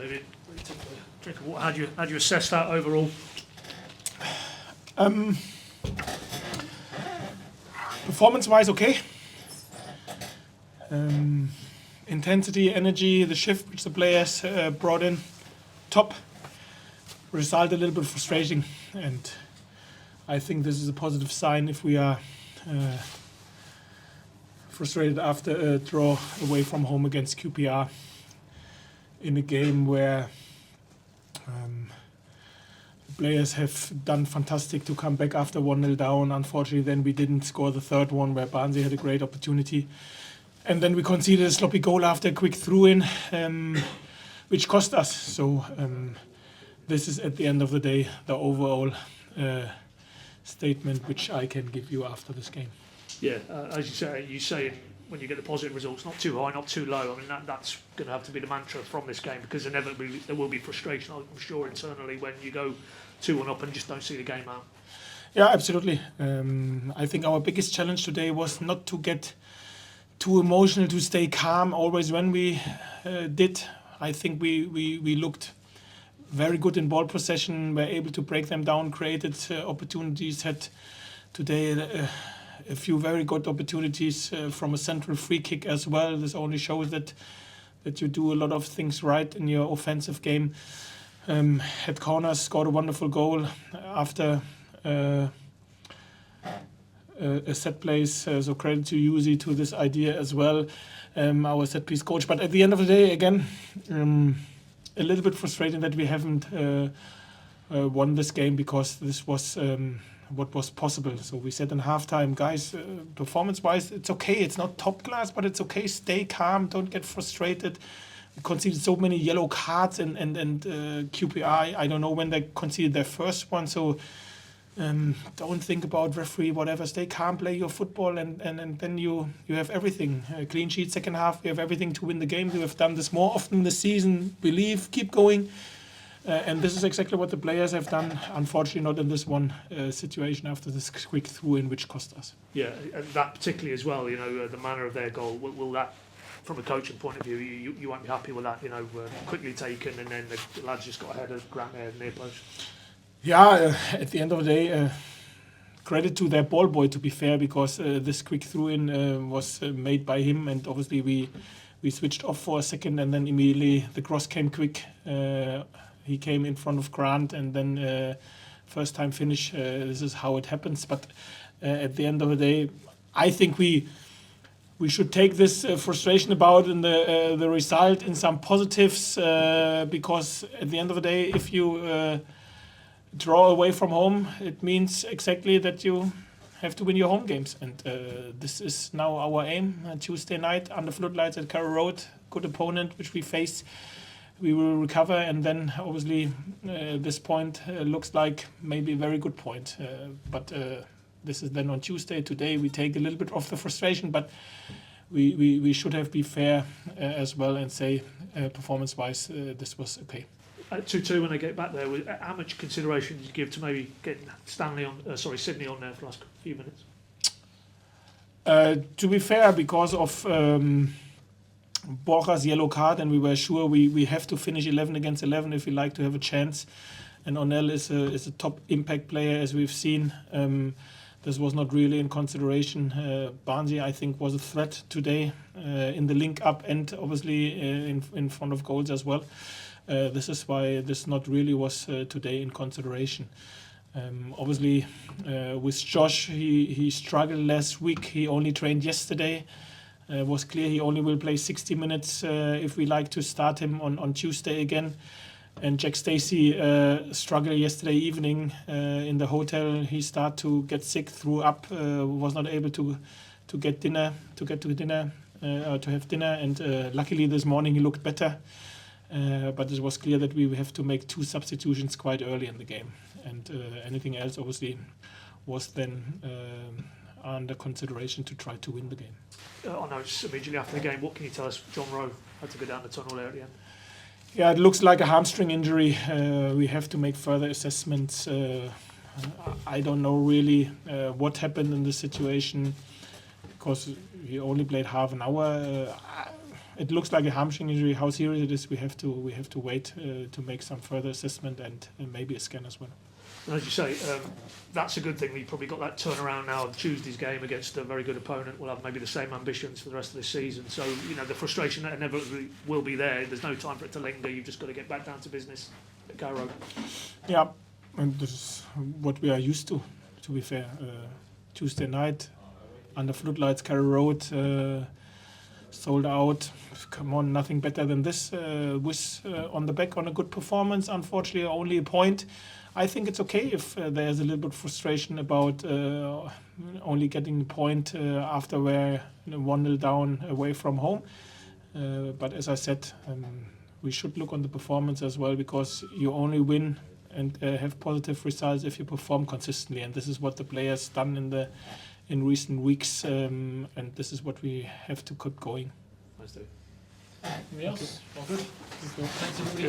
David. Drink of water. How do you assess that overall? Performance-wise, okay. Intensity, energy, the shift which the players brought in, top. Result a little bit frustrating, and I think this is a positive sign if we are frustrated after a draw away from home against QPR in a game where players have done fantastic to come back after 1-0 down. Unfortunately, then we didn't score the third one where Barnsley had a great opportunity. And then we conceded a sloppy goal after a quick throw-in, which cost us. So this is, at the end of the day, the overall statement which I can give you after this game. Yeah, as you say, when you get the positive results, not too high, not too low. I mean, that's going to have to be the mantra from this game, because inevitably there will be frustration, I'm sure, internally when you go 2-1 up and just don't see the game out. Yeah, absolutely. I think our biggest challenge today was not to get too emotional, to stay calm always when we did. I think we looked very good in ball possession, were able to break them down, created opportunities, had today a few very good opportunities from a central free kick as well. This only shows that you do a lot of things right in your offensive game. Had corners, scored a wonderful goal after a set place, so credit to Yuzi to this idea as well, our set piece coach. But at the end of the day, again, a little bit frustrating that we haven't won this game, because this was what was possible. So we said in halftime, guys, performance-wise, it's okay. It's not top class, but it's okay. Stay calm. Don't get frustrated. We conceded so many yellow cards, and QPR, I don't know when they conceded their first one. So don't think about referee, whatever. Stay calm, play your football, and then you have everything. Clean sheet second half, we have everything to win the game. We have done this more often this season. Believe, keep going. And this is exactly what the players have done. Unfortunately, not in this one situation after this quick throw-in, which cost us. Yeah, and that particularly as well, the manner of their goal, will that, from a coaching point of view, you won't be happy with that, quickly taken, and then the lads just got ahead of Grant there near post. Yeah, at the end of the day, credit to their ball boy, to be fair, because this quick throw-in was made by him, and obviously we switched off for a second, and then immediately the cross came quick. He came in front of Grant, and then first time finish. This is how it happens. But at the end of the day, I think we should take this frustration about in the result in some positives, because at the end of the day, if you draw away from home, it means exactly that you have to win your home games. And this is now our aim. Tuesday night under floodlights at Carrow Road, good opponent which we face. We will recover, and then obviously this point looks like maybe a very good point. But this is then on Tuesday. Today we take a little bit of the frustration, but we should have been fair as well and say performance-wise this was okay. At 2-2 when they get back there, how much consideration did you give to maybe getting Sydney on there for the last few minutes? To be fair, because of Borja's yellow card, and we were sure we have to finish 11 against 11 if we like to have a chance. And O'Neill is a top impact player, as we've seen. This was not really in consideration. Barnsley, I think, was a threat today in the link up, and obviously in front of goals as well. This is why this not really was today in consideration. Obviously, with Josh, he struggled last week. He only trained yesterday. It was clear he only will play 60 minutes if we like to start him on Tuesday again. And Jack Stacey struggled yesterday evening in the hotel. He started to get sick, threw up, was not able to have dinner, and luckily this morning he looked better. But it was clear that we have to make 2 substitutions quite early in the game, and anything else obviously was then under consideration to try to win the game. I know it's immediately after the game. What can you tell us? John Rowe had to go down the tunnel there at the end. Yeah, it looks like a hamstring injury. We have to make further assessments. I don't know really what happened in the situation, because he only played half an hour. it looks like a hamstring injury. How serious it is, we have to wait to make some further assessment and maybe a scan as well. And as you say, that's a good thing. We've probably got that turnaround now of Tuesday's game against a very good opponent. We'll have maybe the same ambitions for the rest of this season. So, you know, the frustration that inevitably will be there. There's no time for it to linger. You've just got to get back down to business at Carrow. Yeah, and this is what we are used to be fair. Tuesday night, under floodlights, Carrow Road, sold out. Come on, nothing better than this. Was on the back on a good performance. Unfortunately, only a point. I think it's okay if there's a little bit of frustration about only getting a point after we're 1-0 down away from home. But as I said, we should look on the performance as well, because you only win and have positive results if you perform consistently. And this is what the players done in recent weeks, and this is what we have to keep going. Nice to. Anybody else? All good? Thank you. Thanks everybody.